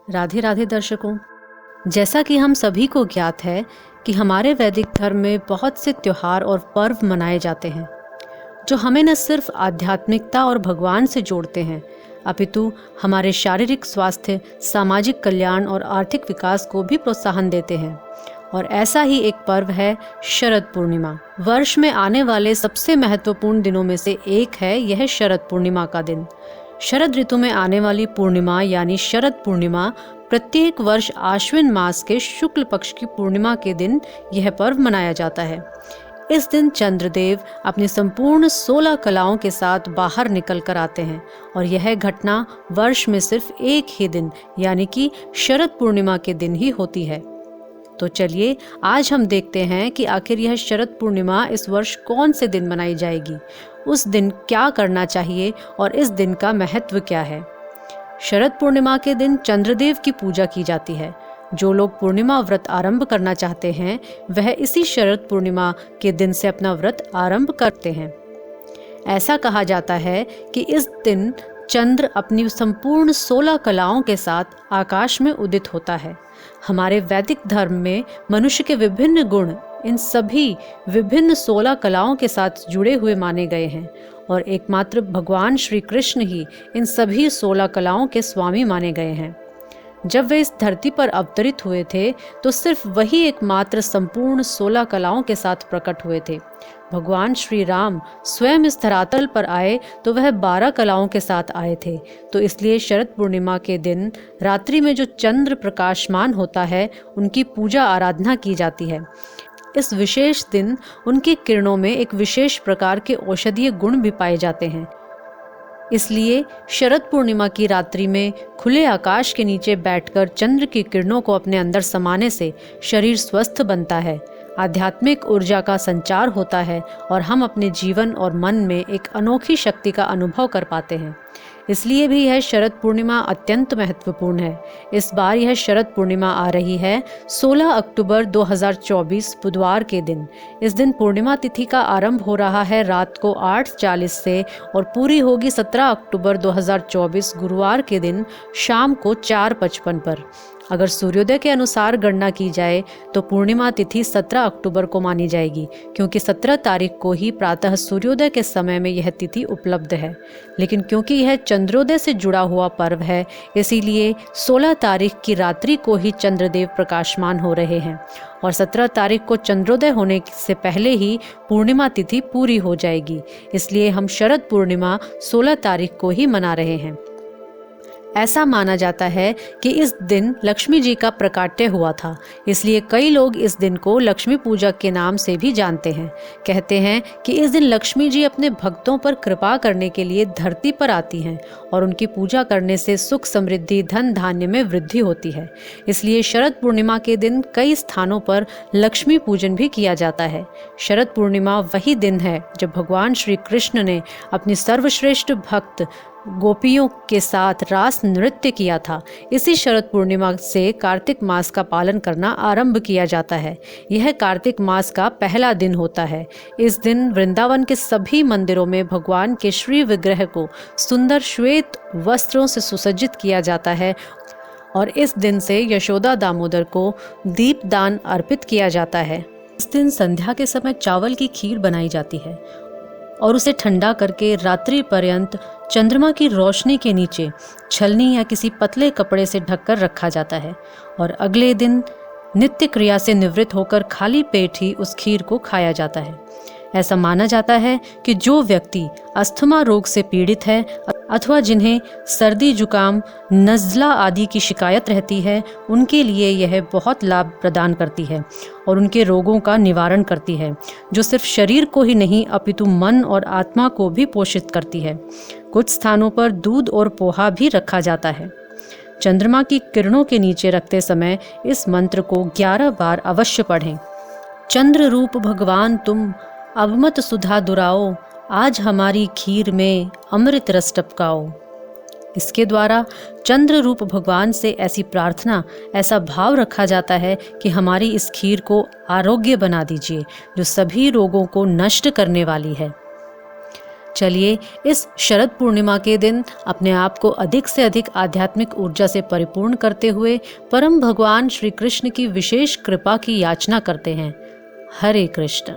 राधे राधे दर्शकों, जैसा कि हम सभी को ज्ञात है कि हमारे वैदिक धर्म में बहुत से त्योहार और पर्व मनाए जाते हैं जो हमें न सिर्फ आध्यात्मिकता और भगवान से जोड़ते हैं अपितु हमारे शारीरिक स्वास्थ्य, सामाजिक कल्याण और आर्थिक विकास को भी प्रोत्साहन देते हैं। और ऐसा ही एक पर्व है शरद पूर्णिमा। वर्ष में आने वाले सबसे महत्वपूर्ण दिनों में से एक है यह शरद पूर्णिमा का दिन। शरद ऋतु में आने वाली पूर्णिमा यानी शरद पूर्णिमा प्रत्येक वर्ष आश्विन मास के शुक्ल पक्ष की पूर्णिमा के दिन यह पर्व मनाया जाता है। इस दिन चंद्रदेव अपनी संपूर्ण 16 कलाओं के साथ बाहर निकल कर आते हैं और यह घटना वर्ष में सिर्फ एक ही दिन यानी कि शरद पूर्णिमा के दिन ही होती है। तो चलिए आज हम देखते हैं कि आखिर यह शरद पूर्णिमा इस वर्ष कौन से दिन मनाई जाएगी, उस दिन क्या करना चाहिए और इस दिन का महत्व क्या है। शरद पूर्णिमा के दिन चंद्रदेव की पूजा की जाती है। जो लोग पूर्णिमा व्रत आरंभ करना चाहते हैं वह इसी शरद पूर्णिमा के दिन से अपना व्रत आरंभ करते हैं। ऐसा कहा जाता है कि इस दिन चंद्र अपनी संपूर्ण 16 कलाओं के साथ आकाश में उदित होता है। हमारे वैदिक धर्म में मनुष्य के विभिन्न गुण इन सभी विभिन्न 16 कलाओं के साथ जुड़े हुए माने गए हैं और एकमात्र भगवान श्री कृष्ण ही इन सभी 16 कलाओं के स्वामी माने गए हैं। जब वे इस धरती पर अवतरित हुए थे तो सिर्फ वही एकमात्र संपूर्ण 16 कलाओं के साथ प्रकट हुए थे। भगवान श्री राम स्वयं इस धरातल पर आए तो वह 12 कलाओं के साथ आए थे। तो इसलिए शरद पूर्णिमा के दिन रात्रि में जो चंद्र प्रकाशमान होता है उनकी पूजा आराधना की जाती है। इस विशेष दिन उनकी किरणों में एक विशेष प्रकार के औषधीय गुण भी पाए जाते हैं। इसलिए शरद पूर्णिमा की रात्रि में खुले आकाश के नीचे बैठकर चंद्र की किरणों को अपने अंदर समाने से शरीर स्वस्थ बनता है, आध्यात्मिक ऊर्जा का संचार होता है और हम अपने जीवन और मन में एक अनोखी शक्ति का अनुभव कर पाते हैं। इसलिए भी यह शरद पूर्णिमा अत्यंत महत्वपूर्ण है। इस बार यह शरद पूर्णिमा आ रही है 16 अक्टूबर 2024 बुधवार के दिन। इस दिन पूर्णिमा तिथि का आरंभ हो रहा है रात को 8:40 से और पूरी होगी 17 अक्टूबर 2024 गुरुवार के दिन शाम को 4:55 पर। अगर सूर्योदय के अनुसार गणना की जाए तो पूर्णिमा तिथि 17 अक्टूबर को मानी जाएगी क्योंकि 17 तारीख को ही प्रातः सूर्योदय के समय में यह तिथि उपलब्ध है। लेकिन क्योंकि यह चंद्रोदय से जुड़ा हुआ पर्व है इसीलिए 16 तारीख की रात्रि को ही चंद्रदेव प्रकाशमान हो रहे हैं और 17 तारीख को चंद्रोदय होने से पहले ही पूर्णिमा तिथि पूरी हो जाएगी। इसलिए हम शरद पूर्णिमा 16 तारीख को ही मना रहे हैं। ऐसा माना जाता है कि इस दिन लक्ष्मी जी का प्राकट्य हुआ था, इसलिए कई लोग इस दिन को लक्ष्मी पूजा के नाम से भी जानते हैं। कहते हैं कि इस दिन लक्ष्मी जी अपने भक्तों पर कृपा करने के लिए धरती पर आती हैं और उनकी पूजा करने से सुख, समृद्धि, धन धान्य में वृद्धि होती है। इसलिए शरद पूर्णिमा के दिन कई स्थानों पर लक्ष्मी पूजन भी किया जाता है। शरद पूर्णिमा वही दिन है जब भगवान श्री कृष्ण ने अपनी सर्वश्रेष्ठ भक्त गोपियों के साथ रास नृत्य किया था। इसी शरद पूर्णिमा से कार्तिक मास का पालन करना आरंभ किया जाता है। यह कार्तिक मास का पहला दिन होता है। इस दिन वृंदावन के सभी मंदिरों में भगवान के श्री विग्रह को सुंदर श्वेत वस्त्रों से सुसज्जित किया जाता है और इस दिन से यशोदा दामोदर को दीपदान अर्पित किया जाता है। इस दिन संध्या के समय चावल की खीर बनाई जाती है और उसे ठंडा करके रात्रि पर्यंत चंद्रमा की रोशनी के नीचे छलनी या किसी पतले कपड़े से ढककर रखा जाता है और अगले दिन नित्य क्रिया से निवृत्त होकर खाली पेट ही उस खीर को खाया जाता है। ऐसा माना जाता है कि जो व्यक्ति अस्थमा रोग से पीड़ित है अथवा जिन्हें सर्दी, जुकाम, नज़ला आदि की शिकायत रहती है उनके लिए यह बहुत लाभ प्रदान करती है और उनके रोगों का निवारण करती है, जो सिर्फ शरीर को ही नहीं अपितु मन और आत्मा को भी पोषित करती है। कुछ स्थानों पर दूध और पोहा भी रखा जाता है। चंद्रमा की किरणों के नीचे रखते समय इस मंत्र को 11 बार अवश्य पढ़ें। चंद्र रूप भगवान तुम अब मत सुधा दुराओ, आज हमारी खीर में अमृत रस टपकाओ। इसके द्वारा चंद्र रूप भगवान से ऐसी प्रार्थना, ऐसा भाव रखा जाता है कि हमारी इस खीर को आरोग्य बना दीजिए जो सभी रोगों को नष्ट करने वाली है। चलिए इस शरद पूर्णिमा के दिन अपने आप को अधिक से अधिक आध्यात्मिक ऊर्जा से परिपूर्ण करते हुए परम भगवान श्री कृष्ण की विशेष कृपा की याचना करते हैं। हरे कृष्ण।